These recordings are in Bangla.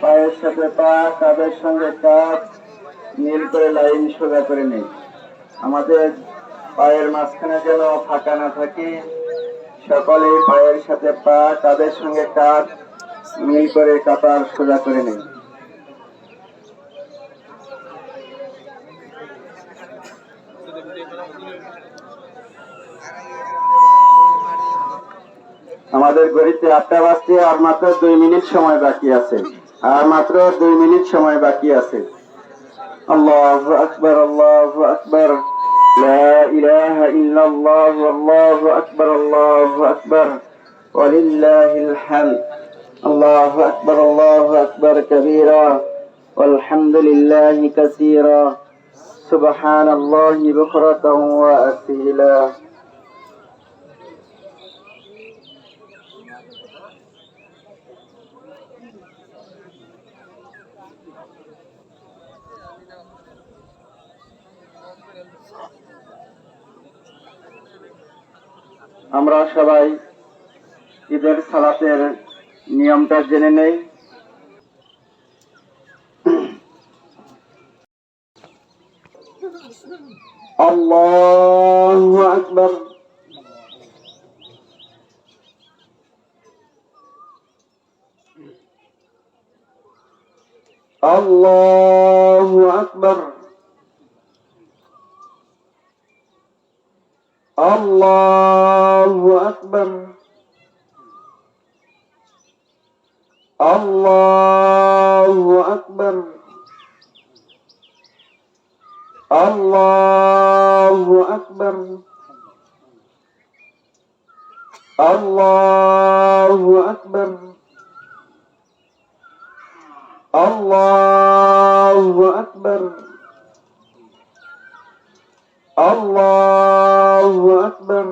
পায়ের সাথে পা, কাঁধের সঙ্গে কাঁধ মিল করে লাইন সোজা করে নেই। আমাদের পায়ের মাঝখানে যেন ফাঁকা না থাকে। সকলে পায়ের সাথে পা, কাঁধের সঙ্গে কাঁধ মিল করে কাতার সোজা করে নেই। আমাদের ঘড়িতে 8টা বাজতে আর মাত্র 2 মিনিট সময় বাকি আছে। আল্লাহু আকবার, আল্লাহু আকবার, লা ইলাহা ইল্লাল্লাহ, আল্লাহু আকবার, আল্লাহু আকবার, ওয়ালিল্লাহিল হামদ। আল্লাহু আকবার, আল্লাহু আকবার কাবীরা, ওয়ালহামদুলিল্লাহি কাসীরা, সুবহানাল্লাহি বুকরাতাও ওয়া আসীলা। আমরা সবাই ঈদের সালাতের নিয়মটা জেনে নেই। আল্লাহু আকবার, আল্লাহু আকবার, আল্লাহু আকবার, আল্লাহু আকবার, আল্লাহু আকবার, আল্লাহু আকবার, আল্লাহু আকবার, আল্লাহু আকবার।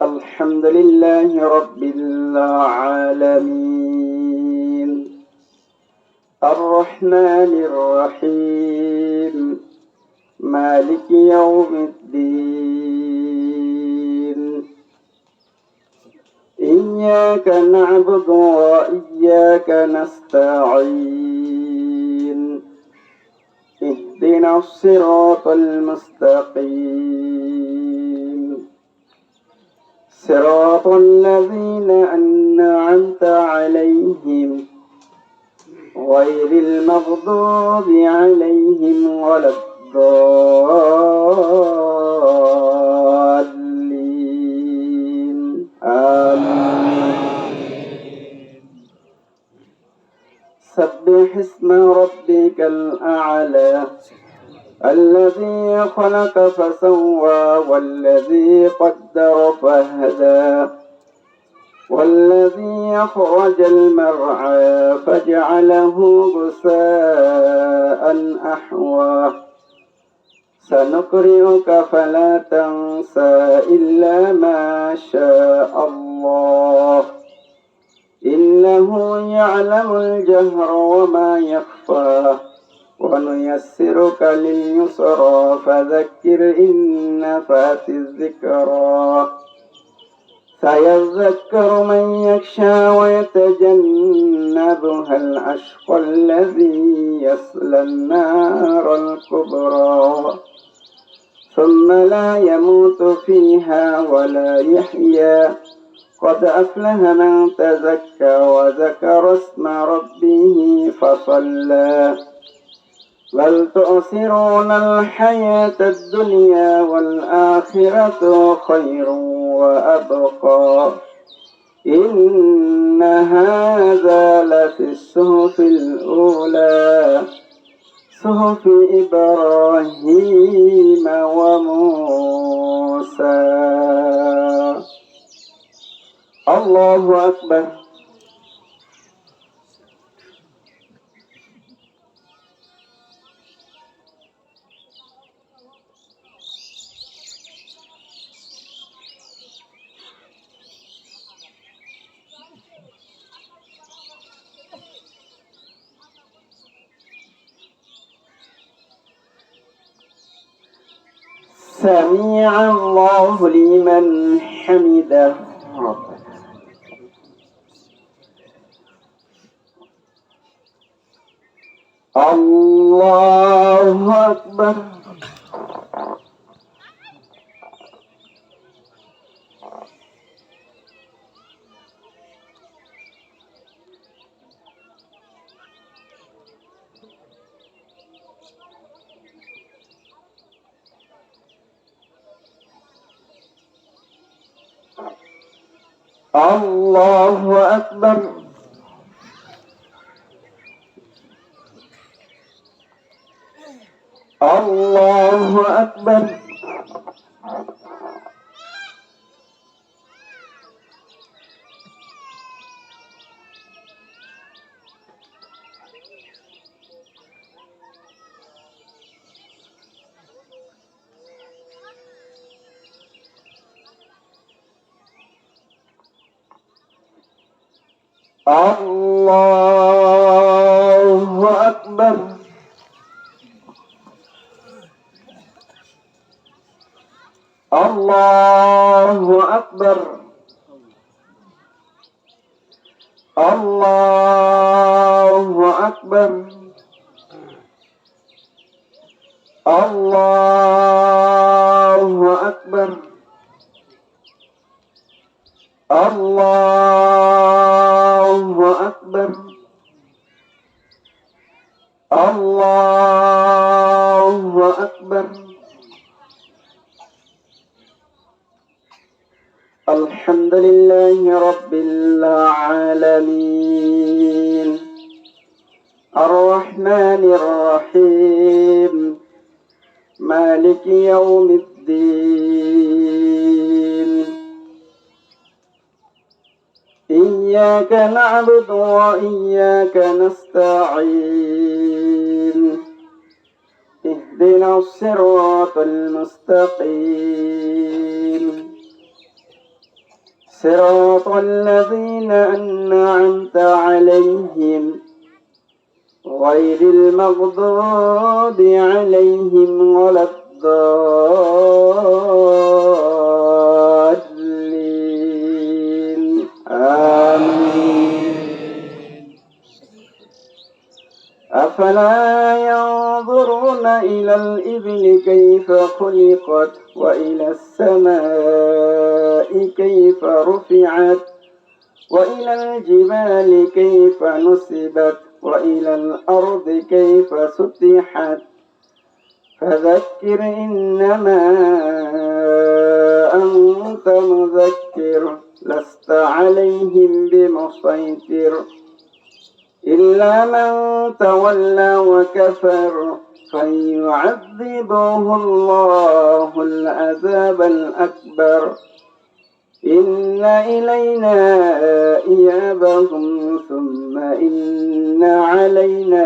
আলহামদুলিল্লাহি রাব্বিল আলামিন, আর রহমানির রহিম, মালিকি ইয়াউমিদ্দিন। ইয়্যাকা না'বুদু ওয়া ইয়্যাকা নাস্তাঈন। ইহদিনাস সিরাতাল মুস্তাকিম, সিরাতাল লাযীনা আন'আমতা আলাইহিম গায়রিল মাগদুবি আলাইহিম ওয়ালাদ-দাল্লিন। آمين. سبح اسم ربك الأعلى الذي خلق فسوى والذي قدر فهدى والذي أخرج المرعى فجعله غثاء أحوى سنقرئك فلا تنسى إلا ما شاء الله إنه يعلم الجهر وما يخفى ونيسرك لليسرى فذكر إن نفعت الذكرى سيذكر من يخشى ويتجنبها الأشقى الذي يصلى النار الكبرى ثم لا يموت فيها ولا يحيا قد أفلح من تزكى وذكر اسم ربه فصلى بل تؤثرون الحياة الدنيا والآخرة خير وأبقى إن هذا لفي الصحف الأولى صحف إبراهيم وموسى. الله أكبر. سمع الله لمن حمده. ربنا الله أكبر. الله أكبر. الله أكبر. الله أكبر. الله أكبر. الله أكبر. الله أكبر. الله أكبر. الله أكبر. الحمد لله رب العالمين الرحمن الرحيم مالك يوم الدين إياك نعبد وإياك نستعين اهدنا الصراط المستقيم صراط الذين أنعمت عليهم غير المغضوب عليهم ولا الضالين آمين. أفلا ينظرون إلى الإبل كيف خلقت وإلى السماء كيف رفعت وإلى الجبال كيف نصبت وإلى الأرض كيف سطحت فذكر إنما أنت مذكر لست عليهم بمسيطر إلا من تولى وكفر فيعذبه الله العذاب الأكبر إن إلينا إيابهم ثم إن علينا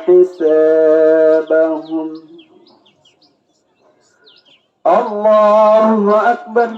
حسابهم. الله أكبر.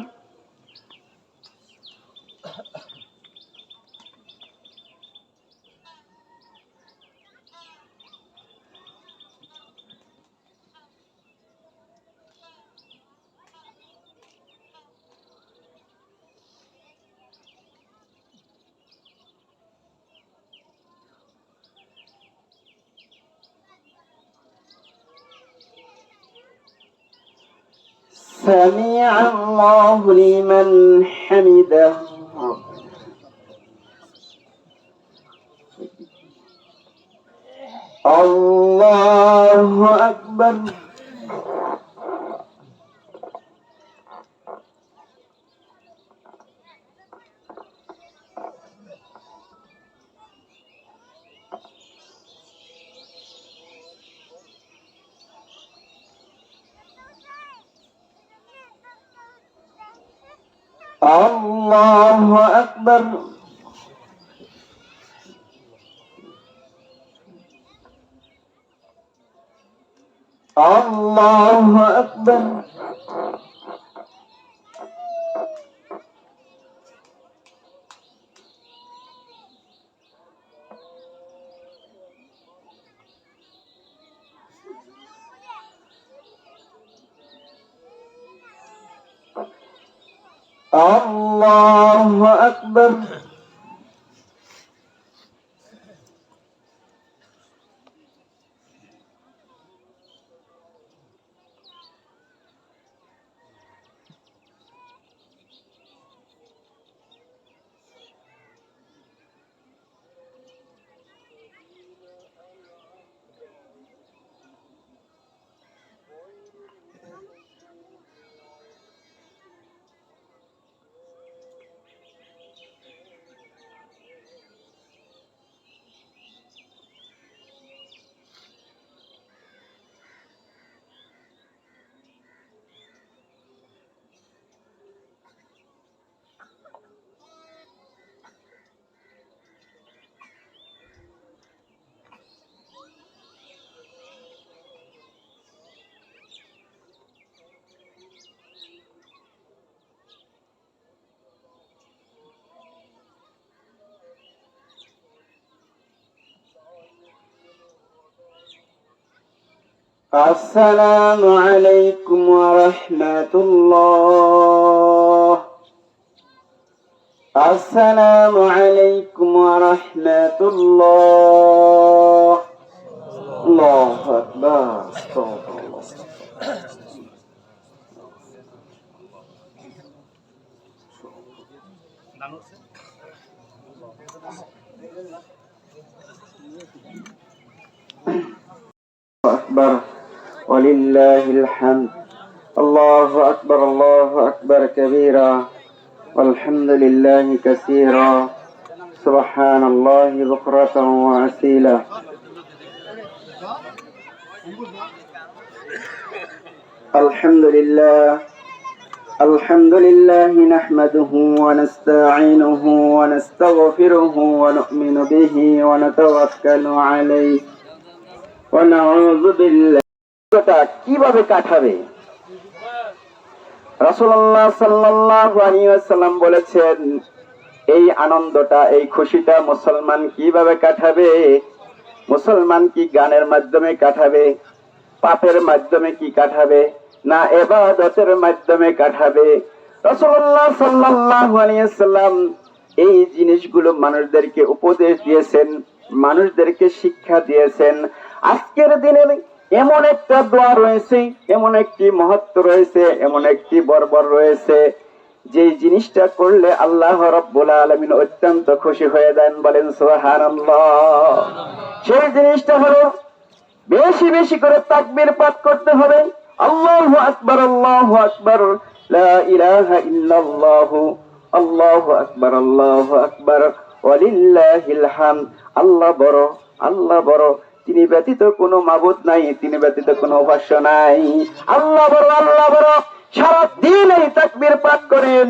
سمع الله لمن حمده. الله أكبر. الله أكبر. الله أكبر. الله أكبر. আসসালামু আলাইকুম ওয়া রাহমাতুল্লাহ। আসসালামু আলাইকুম ওয়া রাহমাতুল্লাহ। আল্লাহু আকবার। আস্তাগফিরুল্লাহ। আকবার ওয়ালিল্লাহিল হামদ। আল্লাহু আকবার আল্লাহু আকবার কাবীরা ওয়ালহামদুলিল্লাহি কাসীরা সুবহানাল্লাহি বুকরাতান ওয়া আসীলা। আলহামদুলিল্লাহ আলহামদুলিল্লাহি নাহমাদুহু ওয়া নাস্তাঈনুহু ওয়া নাস্তাগফিরুহু ওয়া নু'মিনু বিহি ওয়া নাতাওয়াক্কালু আলাইহি ওয়া নাউযু বিল্লাহি। কিভাবে কাটাবে? রাসূলুল্লাহ সাল্লাল্লাহু আলাইহি ওয়াসাল্লাম বলেছেন, এই আনন্দটা, এই খুশিটা মুসলমান কিভাবে কাটাবে? মুসলমান কি গানের মাধ্যমে কাটাবে, পাপের মাধ্যমে কি কাটাবে, না ইবাদতের মাধ্যমে কাটাবে? রাসূলুল্লাহ সাল্লাল্লাহু আলাইহি ওয়াসাল্লাম এই জিনিসগুলো মানুষদেরকে উপদেশ দিয়েছেন, মানুষদেরকে শিক্ষা দিয়েছেন। আজকের দিনের এমন একটা দোয়া রয়েছে, এমন একটি মহত্ব রয়েছে, এমন একটি বরবর রয়েছে, যে জিনিসটা করলে আল্লাহ রাব্বুল আলামিন অত্যন্ত খুশি হয়ে যান। বলেন সুবহানাল্লাহ। সেই জিনিসটা হলো বেশি বেশি করে তাকবীর পাঠ করতে হবে। আল্লাহু আকবার আল্লাহু আকবার, লা ইলাহা ইল্লাল্লাহ, আল্লাহু আকবার আল্লাহু আকবার, ওয়ালিল্লাহিল হামদ। আল্লাহ বড়, আল্লাহ বড়, তিনি ব্যতীত কোনো মাবুদ নাই, তিনি ব্যতীত কোনো উপাস্য নাই। আল্লাহ বড়, আল্লাহ বড়। সারা দিন এই তাকবীর পাঠ করেন,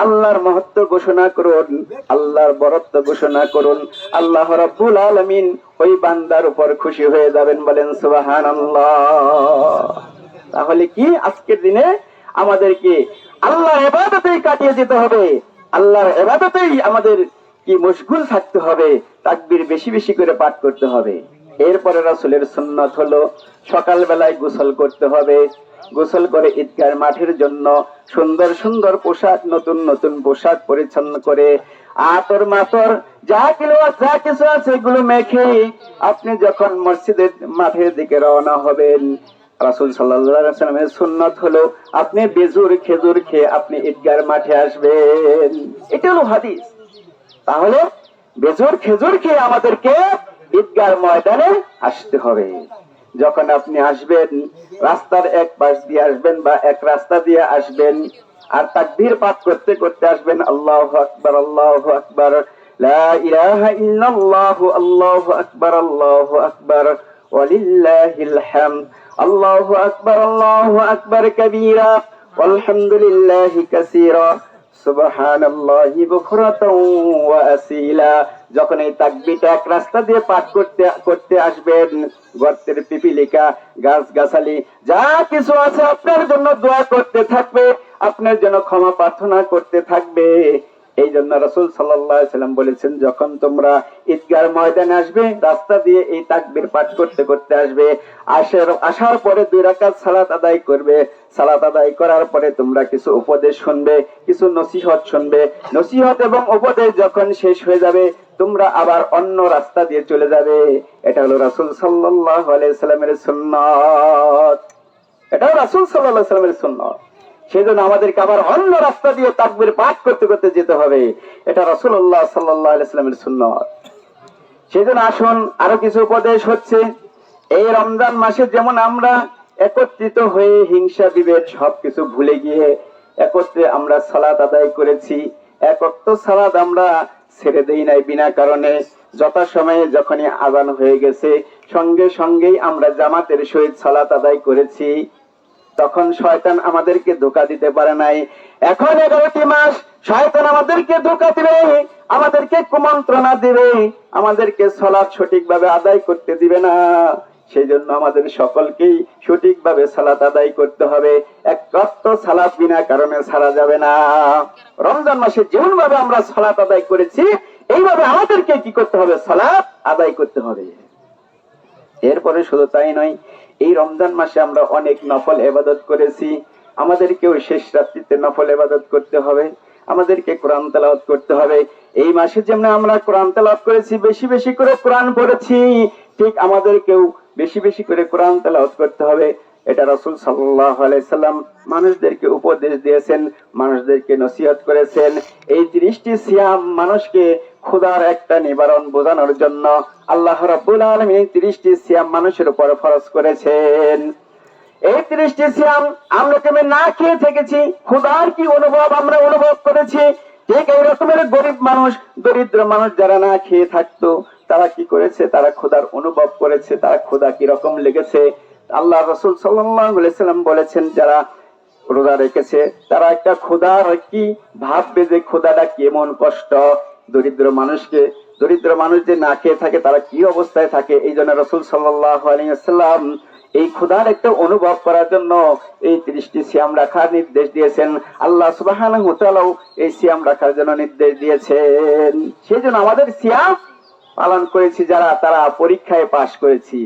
আল্লাহর মহত্ব ঘোষণা করুন, আল্লাহর বরত্ব ঘোষণা করুন। আল্লাহ রাব্বুল আলামিন ওই বান্দার উপর খুশি হয়ে যাবেন। বলেন সুবহানাল্লাহ। তাহলে কি আজকের দিনে আমাদেরকে আল্লাহর ইবাদতেই কাটিয়ে যেতে হবে, আল্লাহর ইবাদতেই আমাদের কি মশগুল থাকতে হবে, তাকবীর বেশি বেশি করে পাঠ করতে হবে। এরপরে রাসূলের সুন্নাত হলো সকাল বেলায় গোসল করতে হবে। গোসল করে ঈদগাহ মাঠের জন্য সুন্দর সুন্দর পোশাক, নতুন নতুন পোশাক পরিচ্ছন্ন করে আতর মাতর যা কিছু আছে এগুলো মেখে আপনি যখন মসজিদের মাঠের দিকে রওনা হবেন, রাসূল সাল্লাল্লাহু আলাইহি ওয়াসাল্লামের সুন্নাত হলো আপনি বেজুর খেজুর খেয়ে আপনি ঈদগাহ মাঠে আসবেন। এটা হলো হাদিস। তাহলে বেজুর খেজুর খেয়ে আমাদেরকে ঈদগাহ ময়দানে আসতে হবে। যখন আপনি আসবেন, রাস্তার এক পাশ দিয়ে আসবেন বা এক রাস্তা দিয়ে আসবেন, আর তাকবীর পাঠ করতে করতে আসবেন। আল্লাহু আকবার আল্লাহু আকবার, লা ইলাহা ইল্লাল্লাহ, আল্লাহু আকবার আল্লাহু আকবার, ওয়ালিল্লাহিল হামদ। আল্লাহু আকবার কাবীরা ওয়ালহামদুলিল্লাহি কাসীরা সুবহানাল্লাহি বুকরাতাও ওয়া আসীলা। যখন এই তাকবীরটা এক রাস্তা দিয়ে পাঠ করতে করতে আসবেন, গর্তের পিপিলিকা, গাছ গাছালি যা কিছু আছে আপনার জন্য দোয়া করতে থাকবে, আপনার জন্য ক্ষমা প্রার্থনা করতে থাকবে। এই জন্য রাসূল সাল্লাল্লাহু আলাইহি ওয়াসাল্লাম বলেছেন, যখন তোমরা ঈদগাহ ময়দানে আসবে, রাস্তা দিয়ে এই তাকবীর পাঠ করতে করতে আসবে, আসার পরে 2 রাকাত সালাত আদায় করবে। সালাত আদায় করার পরে তোমরা কিছু উপদেশ শুনবে, কিছু নসিহত শুনবে। নসিহত এবং উপদেশ যখন শেষ হয়ে যাবে, তোমরা আবার অন্য রাস্তা দিয়ে চলে যাবে। এটা হলো রাসূল সাল্লাল্লাহু আলাইহি ওয়াসাল্লামের সুন্নাত। এটাও রাসূল সাল্লাল্লাহু আলাইহি ওয়াসাল্লামের সুন্নাত। সেজন্য আমাদেরকে আবার অন্য রাস্তা দিয়ে তাকবীর পাঠ করতে করতে যেতে হবে। এটা রাসূলুল্লাহ সাল্লাল্লাহু আলাইহি ওয়াসাল্লামের সুন্নাত। সেজন্য আসুন, আরো কিছু উপদেশ হচ্ছে, এই রমজান মাসে যেমন আমরা একত্রিত হয়ে হিংসা বিভেদ সবকিছু ভুলে গিয়ে একত্রে আমরা সালাত আদায় করেছি, একত্র সালাত আমরা ছেড়ে দেই নাই বিনা কারণে। যথাসময়ে যখনই আযান হয়ে গেছে, সঙ্গে সঙ্গেই আমরা জামাতের সহিত সালাত আদায় করেছি। তখন শয়তান আমাদেরকে ধোঁকা দিতে পারে নাই। এখন 11টি মাস শয়তান আমাদেরকে ধোঁকা দিবে, আমাদেরকে কুমন্ত্রণা দিবে, আমাদেরকে সালাত সঠিকভাবে আদায় করতে দিবে না। সেই জন্য আমাদের সকলকেই সঠিকভাবে সালাত আদায় করতে হবে। এক ওয়াক্ত সালাত বিনা কারণে ছাড়া যাবে না। রমজান মাসে যেমন ভাবে আমরা সালাত আদায় করেছি, এইভাবে আমাদেরকে কি করতে হবে? সালাত আদায় করতে হবে। এরপরে শুধু তাই নয়, এই রমজান মাসে আমরা অনেক নফল ইবাদত করেছি, আমাদেরকেও শেষ রাত্রিতে নফল ইবাদত করতে হবে, আমাদেরকে কোরআন তেলাওয়াত করতে হবে। এই মাসে যেমন আমরা কোরআন তেলাওয়াত করেছি, বেশি বেশি করে কোরআন পড়েছি, ঠিক আমাদেরকেও বেশি বেশি করে কোরআন তেলাওয়াত করতে হবে। এটা রাসূল সাল্লাল্লাহু আলাইহি সাল্লাম মানুষদেরকে উপদেশ দিয়েছেন, মানুষদেরকে নসিহত করেছেন। এই 30টি সিয়াম মানুষকে ক্ষুধার একটা নিবারণ বোঝানোর জন্য আল্লাহ রাব্বুল আলামিন 30টি সিয়াম মানুষের উপর ফরজ করেছেন। এই 30টি সিয়াম আমরা কেমন না খেয়ে থেকেছি, ক্ষুধার কি অনুভব আমরা অনুভব করেছি। ঠিক এই রকমের গরিব মানুষ, দরিদ্র মানুষ যারা না খেয়ে থাকতো, তারা কি করেছে? তারা ক্ষুধার অনুভব করেছে, তারা ক্ষুধা কি রকম লেগেছে। আল্লাহ রাসূল সাল্লাল্লাহু আলাইহি সাল্লাম বলেছেন, যারা রোজা রেখেছে তারা একটা ক্ষুধার কি ভাববে যে ক্ষুধাটা কেমন কষ্ট। দরিদ্র মানুষ যে না খেয়ে থাকে তারা কি অবস্থায় থাকে। এই জন্য রাসূল সাল্লাল্লাহু আলাইহি ওয়াসাল্লাম এই ক্ষুধার একটা অনুভব করার জন্য এই 30টি সিয়াম রাখার নির্দেশ দিয়েছেন। আল্লাহ সুবহানাহু ওয়া তাআলা এই সিয়াম রাখার জন্য নির্দেশ দিয়েছেন। সেই জন্য আমাদের সিয়াম পালন করেছি যারা, তারা পরীক্ষায় পাশ করেছি।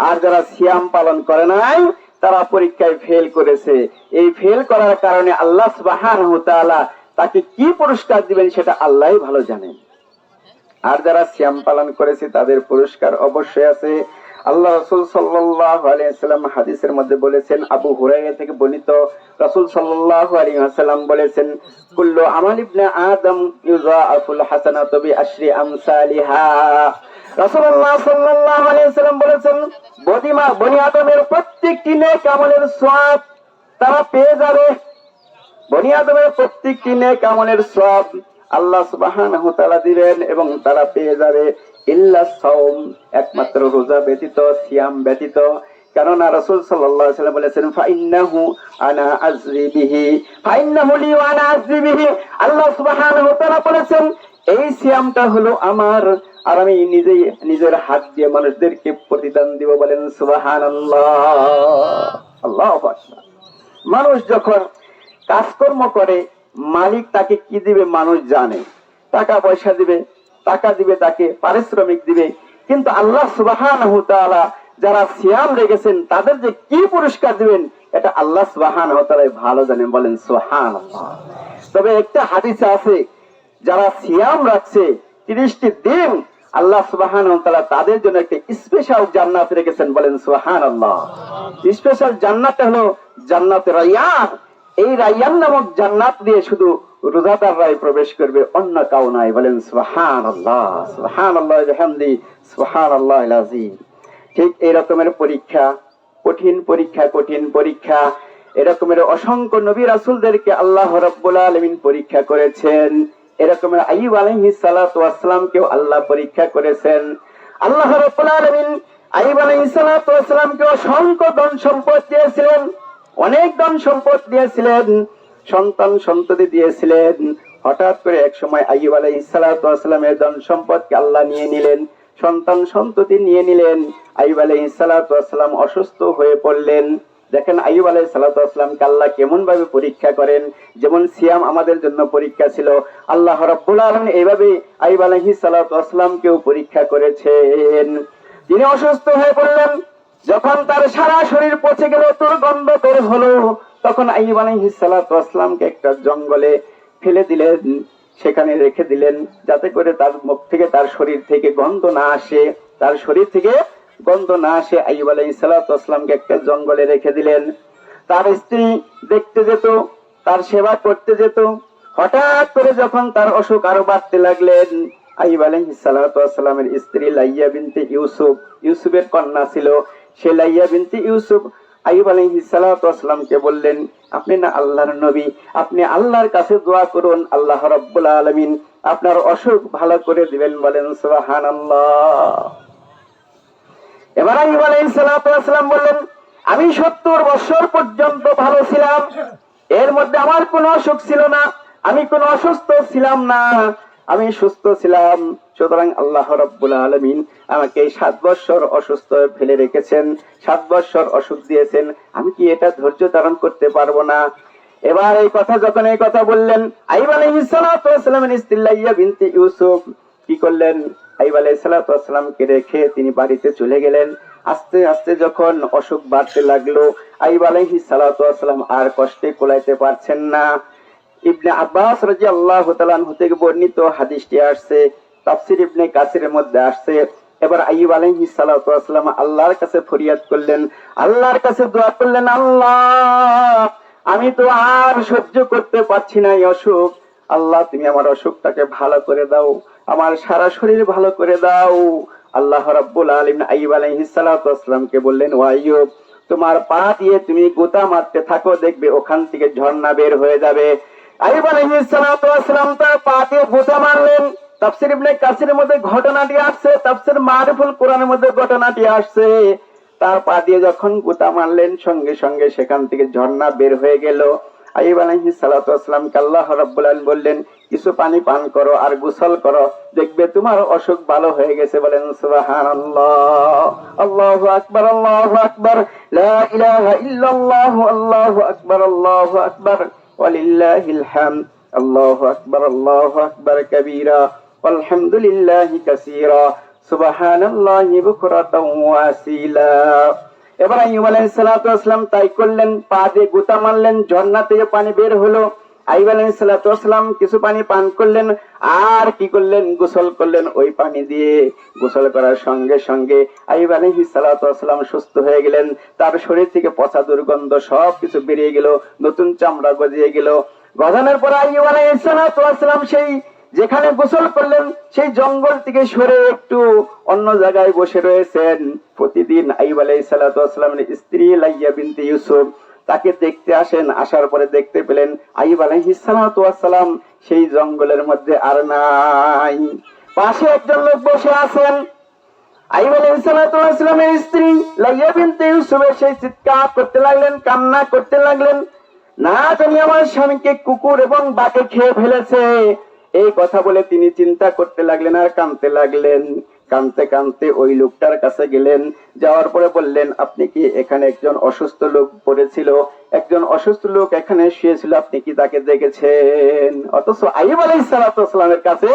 আর যারা সিয়াম পালন করে নাই তারা পরীক্ষায় ফেল করেছে। এই ফেল করার কারণে আল্লাহ সুবহানাহু ওয়া তাআলা তাকে কি পুরস্কার দিবেন সেটা আল্লাহই ভালো জানেন। আর যারা সিয়াম পালন করেছে তাদের পুরস্কার অবশ্যই আছে। আল্লাহ রাসূল সাল্লাল্লাহু আলাইহি ওয়াসাল্লাম হাদিসের মধ্যে বলেছেন, আবু হুরায়রা থেকে বর্ণিত, রাসূল সাল্লাল্লাহু আলাইহি ওয়াসাল্লাম বলেছেন, কুল্লু আমাল ইবনে আদম ইউযাআফুল হাসানাতু বিআশরি আমসালিহা। রাসূলুল্লাহ সাল্লাল্লাহু আলাইহি ওয়াসাল্লাম বলেছেন, বনি আদমের প্রত্যেকটি নেক আমলের সওয়াব তারা পেয়ে যাবে। বনি আদমের প্রত্যেকটি নেক আমলের সওয়াব আল্লাহ সুবহানাহু ওয়া তাআলা দিবেন এবং তারা পেয়ে যাবে, ইল্লা সাওম, একমাত্র রোজা ব্যতীত, সিয়াম ব্যতীত। কারণ রাসূল সাল্লাল্লাহু আলাইহি ওয়াসাল্লাম বলেছেন, ফাইন্নাহু আনা আজরি বিহি, ফাইন্নাহু লি ওয়া আনা আজরি বিহি। আল্লাহ সুবহানাহু ওয়া তাআলা বলেছেন, এই সিয়ামটা হলো আমার, আর আমি নিজেই নিজের হাত দিয়ে মানুষদেরকে প্রতিদান দিব। বলেন সুবহানাল্লাহ, আল্লাহু আকবার। মানুষ যখন কাজকর্ম করে মালিক তাকে কি দিবে মানুষ জানে, টাকা পয়সা দিবে, তাকে পারিশ্রমিক দিবে। কিন্তু আল্লাহ সুবহানাহু ওয়া তাআলা যারা সিয়াম রেখেছেন তাদের যে কি পুরস্কার দিবেন এটা আল্লাহ সুবহানাহু ওয়া তাআলা ভালো জানেন। বলেন সুবহানাল্লাহ। তবে একটা হাদিসে আছে, যারা সিয়াম রাখছে 30টি দিন, আল্লাহ সুবহানাহু ওয়া তাআলা তাদের জন্য একটা স্পেশাল জান্নাত রেখেছেন। বলেন সুবহানাল্লাহ। স্পেশাল জান্নাতটা হলো জান্নাতে রায়্যান। এই রায়্যান নামক জান্নাত দিয়ে শুধু রোজাদাররাই প্রবেশ করবে, অন্য কাউ নাই। বলেন সুবহানাল্লাহ, সুবহানাল্লাহি ওয়া বিহামদি, সুবহানাল্লাহিল আযীম। ঠিক এই রকমের পরীক্ষা, কঠিন পরীক্ষা, এরকমের অসংখ্য নবী রাসূলদেরকে আল্লাহ রাব্বুল আলামিন পরীক্ষা করেছেন। এরকমের আইয়ুব আলাইহিস সালাতু ওয়াস সালামকেও আল্লাহ পরীক্ষা করেছেন। আল্লাহ রাব্বুল আলামিন আইয়ুব আলাইহিস সালাতু ওয়াস সালামকে অসংখ্য ধন সম্পদ দিয়েছিলেন, অনেক ধন সম্পদ দিয়েছিলেন, সন্তান সন্ততি দিয়েছিলেন। হঠাৎ করে এক সময় আইয়ুব আলাইহিস সালাতু ওয়াস সালামের ধন সম্পদকে আল্লাহ নিয়ে নিলেন, সন্তান সন্ততি নিয়ে নিলেন। আইয়ুব আলাইহিস সালাতু ওয়াস সালাম অসুস্থ হয়ে পড়লেন। দেখেন আইয়ুব আলাইহিস সালাতু ওয়াস সালামকে আল্লাহ কেমন ভাবে পরীক্ষা করেন। যেমন সিয়াম আমাদের জন্য পরীক্ষা ছিল, আল্লাহ রাব্বুল আলামিন এইভাবে আইয়ুব আলাইহিস সালাতু ওয়াস সালামকেও পরীক্ষা করেছেন। তিনি অসুস্থ হয়ে পড়লেন, যখন তার সারা শরীর পচে গেল, দুর্গন্ধ বের হলো, তখন আইয়ুব আলাইহিস সালাতু ওয়াস সালামকে একটা জঙ্গলে ফেলে দিলেন, সেখানে রেখে দিলেন, যাতে করে তার মুখ থেকে, তার শরীর থেকে গন্ধ না আসে। আইয়ুব আলাইহিস সালাতু ওয়াস সালামকে একটা জঙ্গলে রেখে দিলেন। তার স্ত্রী দেখতে যেত, তার সেবা করতে যেত। হঠাৎ করে যখন তার অসুখ আরো বাড়তে লাগলেন, আইয়ুব আলাইহিস সালাতু ওয়াস সালামের স্ত্রী লাইয়া বিনতে ইউসুফের কন্যা ছিল, সে লাইয়া বিনতে ইউসুফ আইয়ুব আলাইহিস সালাতু ওয়াস সালামকে বললেন, আপনি না আল্লাহর নবী, আপনি আল্লাহর কাছে দোয়া করুন, আল্লাহ রাব্বুল আলামিন আপনার অসুখ ভালো করে দিবেন। বলেন সুবহানাল্লাহ। এবার আইয়ুব আলাইহিস সালাতু ওয়াস সালাম বললেন, আমি 70 বছর পর্যন্ত ভালো ছিলাম, এর মধ্যে আমার কোনো অসুখ ছিল না, আমি কোনো অসুস্থ ছিলাম না, আমি সুস্থ ছিলাম। সুতরাং আল্লাহ রাব্বুল আলামিন আমাকে 7 বছর অসুস্থ ফেলে রেখেছেন, 7 বছর অসুখ দিয়েছেন, আমি কি এটা ধৈর্য ধারণ করতে পারবো না? এবার এই কথা বললেন, আইয়ুব আলাইহিস সালাতু ওয়াস সালামের স্ত্রী লাইয়া বিনতে ইউসুফ কি করলেন? আইয়ুব আলাইহিস সালাতু ওয়াস সালামকে রেখে তিনি বাড়িতে চলে গেলেন। আস্তে আস্তে যখন অসুখ বাড়তে লাগলো, আইয়ুব আলাইহিস সালাতু ওয়াস সালাম আর কষ্টে কোলাইতে পারছেন না। ইবনে আব্বাস রাদিয়াল্লাহু তাআলা আনহু থেকে বর্ণিত হাদিসটি আসছে, তাফসীর ইবনে কাসিরের মধ্যে আসছে। এবার আইয়ুব আলাইহিস সালাতু ওয়াস সালাম আল্লাহর কাছে ফরিয়াদ করলেন, আল্লাহর কাছে দোয়া করলেন, আল্লাহ আমি তো আর সহ্য করতে পারছি না এই অসুখ, আল্লাহ তুমি আমার অসুখটাকে ভালো করে দাও, আমার সারা শরীর ভালো করে দাও। আল্লাহ রাব্বুল আলামিন আইয়ুব আলাইহিস সালাতু ওয়াস সালামকে বললেন, ও আইয়ুব তোমার পা দিয়ে তুমি গোতা মারতে থাকো, দেখবে ওখান থেকে ঝর্ণা বের হয়ে যাবে। আইয়ুব আলাইহিস সালাতু ওয়াস সালাম তার পা দিয়ে গোতা মারলেন। তাফসীর ইবনে কাসিরের মধ্যে ঘটনাটি আসছে, তাফসীর মারিফুল কোরআনের মধ্যে ঘটনাটি আসছে। তার পা দিয়ে যখন গোতা মারলেন সঙ্গে সঙ্গে সেখান থেকে ঝর্ণা বের হয়ে গেল। আইয়ুব আলাইহিস সালাতু ওয়াস সালামকে আল্লাহ রাব্বুল আলামিন বললেন, কিছু পানি পান করো আর গোসল করো, দেখবে তোমার অসুখ ভালো হয়ে গেছে। বলেন সুবহানাল্লাহ, আল্লাহু আকবার, আল্লাহু আকবার, লা ইলাহা ইল্লাল্লাহ, আল্লাহু আকবার, আল্লাহু আকবার, ওয়ালিল্লাহিল হামদ, আল্লাহু আকবার, আল্লাহু আকবার কাবীরা, আলহামদুলিল্লাহি কাসীরা, সুবহানাল্লাহি বুকরাতাও ওয়া আসীলা। এবার আইয়ুব আলাইহিস সালাতু ওয়াস সালাম তাই করলেন, পা দিয়ে গোতা মারলেন, ঝর্ণা থেকে পানি বের হলো। আইয়ুব আলাইহিস সালাতু ওয়াস সালাম কিছু পানি পান করলেন আর কি করলেন, গোসল করলেন। ওই পানি দিয়ে গোসল করার সঙ্গে সঙ্গে আইয়ুব আলাইহিস সালাতু ওয়াস সালাম সুস্থ হয়ে গেলেন। তার শরীর থেকে পচা দুর্গন্ধ সব কিছু বেরিয়ে গেল, নতুন চামড়া গজিয়ে গেল। গজানোর পর আইয়ুব আলাইহিস সালাতু ওয়াস সালাম সেই যেখানে গোসল করলেন সেই জঙ্গল থেকে সরে একটু অন্য জায়গায় বসে রয়েছেন। প্রতিদিন আইয়ুব আলাইহিস সালাতু ওয়াস সালামের স্ত্রী লাইয়া বিনতে ইউসুফ তাকে দেখতে আসেন। আসার পরে দেখতে পেলেন আইয়ুব আলাইহিস সালাতু ওয়াস সালাম সেই জঙ্গলের মধ্যে আর নাই। পাশে একজন লোক বসে আছেন। আইয়ুব আলাইহিস সালাতু ওয়াস সালামের স্ত্রী লাইয়া বিনতে ইউসুফ সেই চিৎকার করতে লাগলেন, কান্না করতে লাগলেন, না জানি আমার স্বামীকে কুকুর এবং বাঘে খেয়ে ফেলেছে। এই কথা বলে তিনি চিন্তা করতে লাগলেন আর কাঁদতে লাগলেন। কাঁদতে কাঁদতে ওই লোকটার কাছে গেলেন, যাওয়ার পরে বললেন, আপনি কি এখানে একজন অসুস্থ লোক পড়েছিল, একজন অসুস্থ লোক এখানে শুয়েছিল, আপনি কি তাকে দেখেছেন? অথচ আইয়ুব আলাইহিস সালাতু ওয়াস সালামের কাছে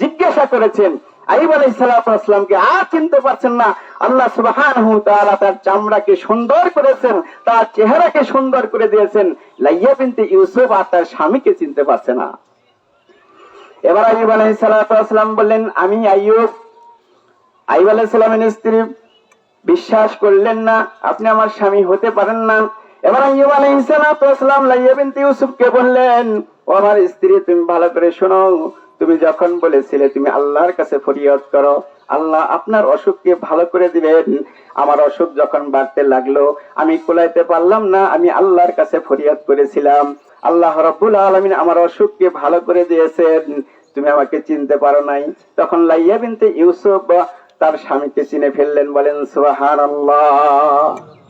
জিজ্ঞাসা করেছেন। আইয়ুব আলাইহিস সালাতু ওয়াস সালামকে আর চিনতে পারছেন না। আল্লাহ সুবহানাহু ওয়া তাআলা তার চামড়াকে সুন্দর করেছেন, তার চেহারাকে সুন্দর করে দিয়েছেন। লাইয়া বিনতে ইউসুফ আর তার স্বামীকে চিনতে পারছে না। এবার আইয়ুব আলাইহিস সালাতু ওয়াস সালাম বললেন, আমি আইয়ুব। আইয়ুব আলাইহিস সালামের স্ত্রী বিশ্বাস করলেন না, আপনি আমার স্বামী হতে পারেন না। এবার আইয়ুব আলাইহিস সালাতু ওয়াস সালাম লাইয়া বিনতে ইউসুফকে বললেন, ও আমার স্ত্রী তুমি ভালো করে শোনো, তুমি যখন বলেছিলে তুমি আল্লাহর কাছে ফরিয়াদ করো, আল্লাহ আপনার অসুখকে ভালো করে দিবেন। আমার অসুখ যখন বাড়তে লাগলো, আমি কোলাইতে পারলাম না, আমি আল্লাহর কাছে ফরিয়াদ করেছিলাম, আল্লাহ রাব্বুল আলামিন আমার অসুখকে ভালো করে দিয়েছেন, তুমি আমাকে চিনতে পারো নাই। তখন লাইয়া বিনতে ইউসুফ তার স্বামীকে চিনে ফেললেন। বলেন সুবহানাল্লাহ।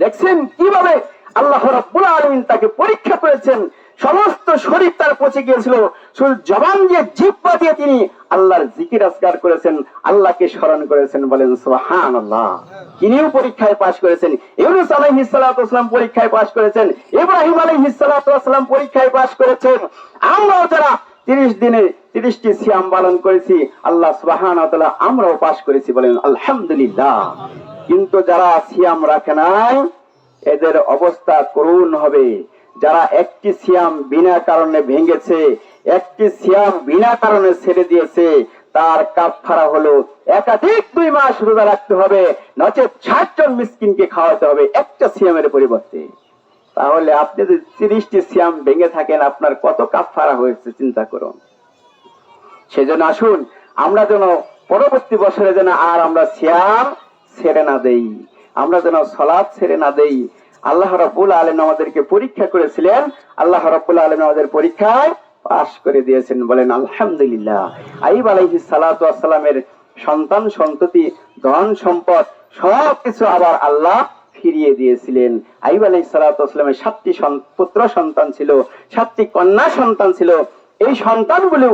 দেখছেন কিভাবে আল্লাহ রাব্বুল আলামিন তাকে পরীক্ষা করেছেন। সমস্ত শরীর তার পচে গিয়েছিল, শুধু জবান দিয়ে, জিহ্বা দিয়ে তিনি আল্লাহর জিকির আজকার করেছেন, আল্লাহকে স্মরণ করেছেন। বলেন সুবহানাল্লাহ। তিনিও পরীক্ষায় পাশ করেছেন। ইউনূস আলাইহিস সালাতু ওয়াস সালাম পরীক্ষায় পাশ করেছেন। ইব্রাহিম আলাইহিস সালাতু ওয়াস সালাম পরীক্ষায় পাশ করেছেন। আমরাও যারা 30 দিনে 30টি সিয়াম পালন করেছি, আল্লাহ সুবহানাহু ওয়া তাআলা আমরাও পাশ করেছি। বলেন আলহামদুলিল্লাহ। কিন্তু যারা সিয়াম রাখে নাই এদের অবস্থা করুণ হবে। যারা একটি সিয়াম বিনা কারণে ভেঙেছে, একটি সিয়াম বিনা কারণে ছেড়ে দিয়েছে, তার কাফারা হলো একাধিক 2 মাস রোজা রাখতে হবে, নচেত 60 জন মিসকিনকে খাওয়াতে হবে একটা সিয়ামের পরিবর্তে। তাহলে আপনি যদি 30টি সিয়াম ভেঙে থাকেন, আপনার কত কাফারা হয়েছে চিন্তা করুন। সেজন্য আসুন আমরা যেন পরবর্তী বছরে যেন আর আমরা সিয়াম ছেড়ে না দেই, আমরা যেন সালাত ছেড়ে না দেই। আল্লাহ রাব্বুল আলামিন আমাদেরকে পরীক্ষা করেছিলেন, আল্লাহ রাব্বুল আলামিন আমাদের পরীক্ষায় পাশ করে দিয়েছেন। বলেন আলহামদুলিল্লাহ। আইয়ুব আলাইহিস সালাতু ওয়াস সালামের সন্তান সন্ততি, ধন সম্পদ সবকিছু আবার আল্লাহ ফিরিয়ে দিয়েছিলেন। আইয়ুব আলাইহিস সালাতু ওয়াস সালামের 7টি পুত্র সন্তান ছিল, 7টি কন্যা সন্তান ছিল। এই সন্তানগুলো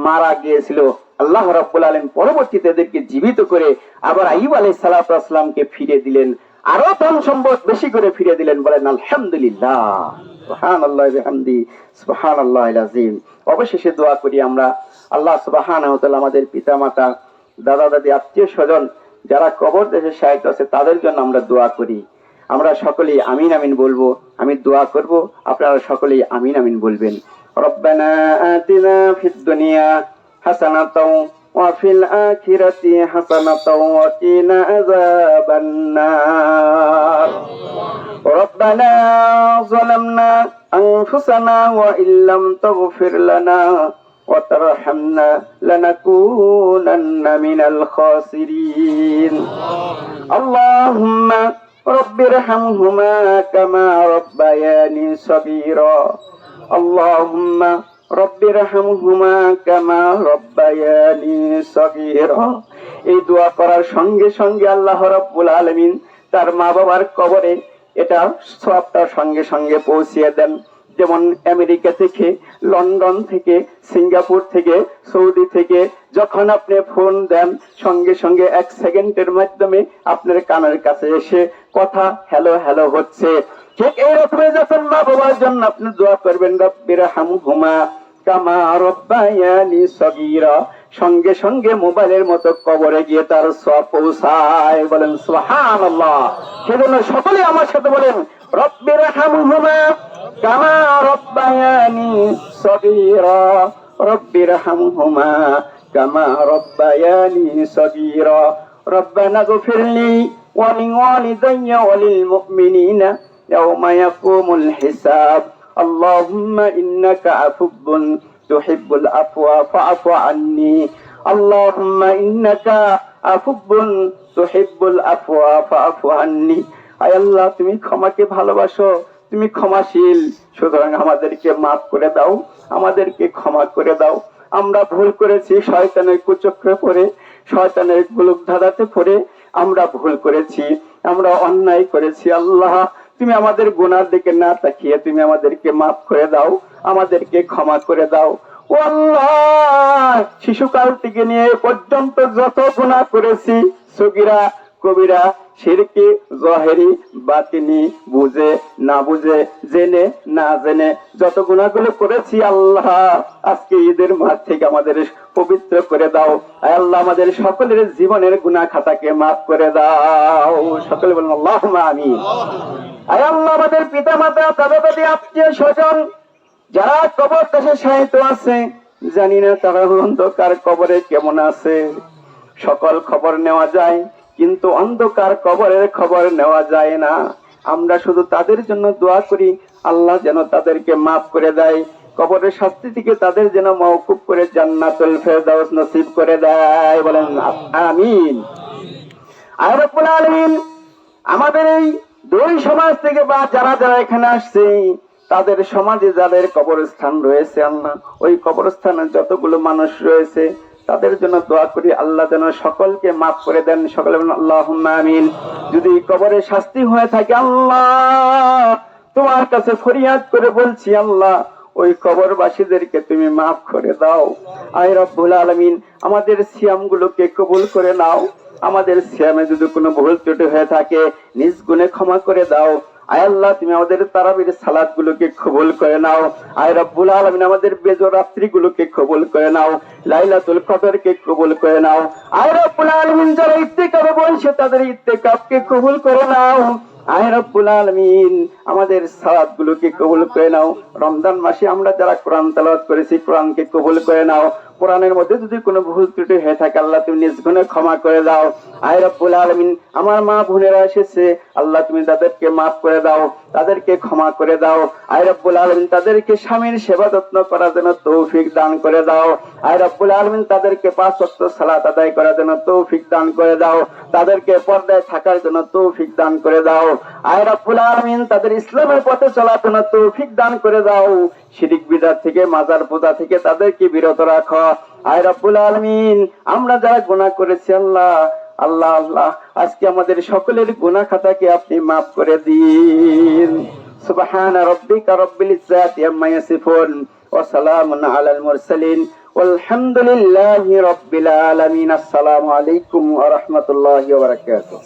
মারা গিয়েছিল। আল্লাহ রাব্বুল আলামিন পরবর্তীতে এদেরকে জীবিত করে আবার আইয়ুব আলাইহিস সালাতু ওয়াস সালামকে ফিরিয়ে দিলেন, আরো ধন সম্পদ বেশি করে ফিরিয়ে দিলেন। বলেন আলহামদুলিল্লাহ, সুবহানাল্লাহি ওয়া বিহামদি, সুবহানাল্লাহিল আযীম। অবশেষে দোয়া করি আমরা, আল্লাহ সুবহানাহু ওয়া তাআলা আমাদের পিতামাতা, দাদা দাদি, আত্মীয় স্বজন যারা কবর দেশে শায়িত আছে তাদের জন্য আমরা দোয়া করি। আমরা সকলেই আমিন আমিন বলবো। আমি দোয়া করব, আপনারা সকলেই আমিন আমিন বলবেন। রব্বানা আতিনা ফিদ দুনিয়া হাসানাতাও ওয়া ফিল আখিরাতি হাসানাতাও ওয়া কিনা আযাবান নার। রব্বানা যালামনা আনফুসানা ওয়া ইল্লাম তাগফির লানা ওয়া তারহামনা লানাকুনান্না মিনাল খাসিরিন। আল্লাহুম্মা রব্বিরহামহুমা কামা রব্বায়ানি সগীরা। আল্লাহুম্মা রব্বিরহামহুমা কামা রব্বায়ানি সগীরা। এই দোয়া করার সঙ্গে সঙ্গে আল্লাহ রাব্বুল আলামিন তার মা বাবার কবরে এটা সওয়াবটা সঙ্গে সঙ্গে পৌঁছিয়ে দেন। যেমন আমেরিকা থেকে, লন্ডন থেকে, সিঙ্গাপুর থেকে, সৌদি থেকে যখন আপনি ফোন দেন সঙ্গে সঙ্গে 1 সেকেন্ডের মাধ্যমে আপনার কানের কাছে এসে কথা হ্যালো হ্যালো হচ্ছে। ঠিক এইরকম যখন মা বাবার জন্য আপনি দোয়া করবেন রব্বিরহামহুমা কামা রব্বায়ানি সগীরা, সঙ্গে সঙ্গে মোবাইলের মতো কবরে গিয়ে তার সওয়াব পৌঁছায়। বলেন সুবহানাল্লাহ। সেজন্য সকলে আমার সাথে বলেন রব্বিরহামহুমা কামা রব্বায়ানি সগীরা, রব্বিরহামহুমা কামা রব্বায়ানি সগীরা। রব্বানা গফিরলি ওয়া লিওয়ালিদাইয়া ওয়া লিল মুমিনিনা ইয়াওমা ইয়াকুমুল হিসাব। আল্লাহুম্মা ইন্নাকা আফুব্বুন তুহিব্বুল আফওয়া ফাআফু আন্নি। আল্লাহুম্মা ইন্নাকা আফুব্বুন তুহিব্বুল আফওয়া ফাআফু আন্নি। আয় আল্লাহ, তুমি ক্ষমাকে ভালোবাসো, তুমি ক্ষমাশীল, সুতরাং আমাদেরকে মাফ করে দাও, আমাদেরকে ক্ষমা করে দাও। আমরা ভুল করেছি, শয়তানের কুচক্রে পড়ে, শয়তানের গুলক ধাঁধাতে পড়ে আমরা ভুল করেছি, আমরা অন্যায় করেছি। আল্লাহ, তুমি আমাদের গুনার দিকে না তাকিয়ে তুমি আমাদেরকে মাফ করে দাও, আমাদেরকে ক্ষমা করে দাও। ও আল্লাহ, শিশুকাল থেকে নিয়ে পর্যন্ত যত গুনাহ করেছি, সগীরা কবিরা, শিরকি জাহেরি বাতিনি, বুঝে না বুঝে, জেনে না জেনে যত গুনাহগুলো করেছি আল্লাহ, আজকে ঈদের মাঠ থেকে আমাদের পবিত্র করে দাও। আয় আল্লাহ, আমাদের সকলের জীবনের গুনাহ খাতাকে মাফ করে দাও। সকলে বলুন আল্লাহুম্মা আমিন। আয় আল্লাহ, আমাদের পিতা মাতা, দাদা দাদি, আত্মীয় স্বজন যারা কবর দেশে শায়িত আছে, জানি না তারা অন্ধকার কবরে কেমন আছে। সকল খবর নেওয়া যায়, কিন্তু অন্ধকার কবরের খবর নেওয়া যায় না। আমরা শুধু তাদের জন্য দোয়া করি, আল্লাহ যেন তাদেরকে মাফ করে দেয়, কবরের শাস্তি থেকে তাদের যেন মওকুফ করে জান্নাতুল ফেরদাউস নসিব করে দেয়। বলেন আমিন। আর রব্বুল আলামিন আমাদের এই দুই সমাজ থেকে বা যারা যারা এখানে আসছে তাদের সমাজে যাদের কবরস্থান রয়েছে, আল্লাহ ওই কবরস্থানে যতগুলো মানুষ রয়েছে তাদের জন্য দোয়া করি, আল্লাহ যেন সকলকে মাফ করে দেন। সকলে বলেন আল্লাহুম্মা আমিন। যদি কবরে শাস্তি হয়ে থাকে, আল্লাহ তোমার কাছে ফরিয়াদ করে বলছি, আল্লাহ ওই কবরবাসীদেরকে তুমি মাফ করে দাও। আয় রব্বুল আলামিন, আমাদের সিয়ামগুলোকে কবুল করে নাও। আমাদের সিয়ামে যদি কোনো ভুল ত্রুটি হয়ে থাকে নিজ গুণে ক্ষমা করে দাও। আয় আল্লাহ, তুমি আমাদের তারাবির সালাত গুলোকে কবুল করে নাও। আয় রব্বুল আলামিন, আমাদের বেজর রাত্রি গুলোকে কবুল করে নাও। লাইলাতুল কদরকে কবুল করে নাও। আয় রব্বুল আলামিন, যারা ইত্তেকাবে বলছে তাদের ইত্তেকাবকে কবুল করে নাও। আয় রব্বুল আলামিন, আমাদের সালাত গুলোকে কবুল করে নাও। রমজান মাসে আমরা যারা কোরআন তেলাওয়াত করেছি, কোরআনকে কবুল করে নাও। কোরআনের মধ্যে যদি কোনো ভুল ত্রুটি হয়ে থাকে, আল্লাহ তুমি নিজ গুণে ক্ষমা করে দাও। আয় রব্বুল আলামিন, আমার মা বোনেরা এসেছে, আল্লাহ তুমি তাদেরকে মাফ করে দাও, তাদেরকে ক্ষমা করে দাও। আয় রব্বুল আলামিন, তাদেরকে স্বামীর সেবা যত্ন করার জন্য তৌফিক দান করে দাও। আয় রব্বুল আলামিন, তাদেরকে 5 ওয়াক্ত সালাত আদায় করার জন্য তৌফিক দান করে দাও। তাদেরকে পর্দায় থাকার জন্য তৌফিক দান করে দাও। আয় রব্বুল আলামিন, তাদের ইসলামের পথে চলার জন্য তৌফিক দান করে দাও। শিরিক বিদআত থেকে, মাজার পূজা থেকে তাদেরকে বিরত রাখো। আয় রব্বুল আলামিন, আমরা যারা গুনাহ করেছি, আল্লাহ আল্লাহ আল্লাহ আজকে আমাদের সকলের গুনাহ খাতাকে আপনি মাফ করে দিন। সুবহান রাব্বিকা রাব্বিল ইজ্জাতি আম্মা ইয়াসিফুন ওয়া সালামুন আলাল মুরসালিন ওয়ালহামদুলিল্লাহি রাব্বিল আলামিন। আসসালামু আলাইকুম ওয়া রাহমাতুল্লাহি ওয়া বারাকাতুহু।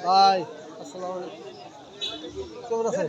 ভাই আসসালামু আলাইকুম কেমন আছেন?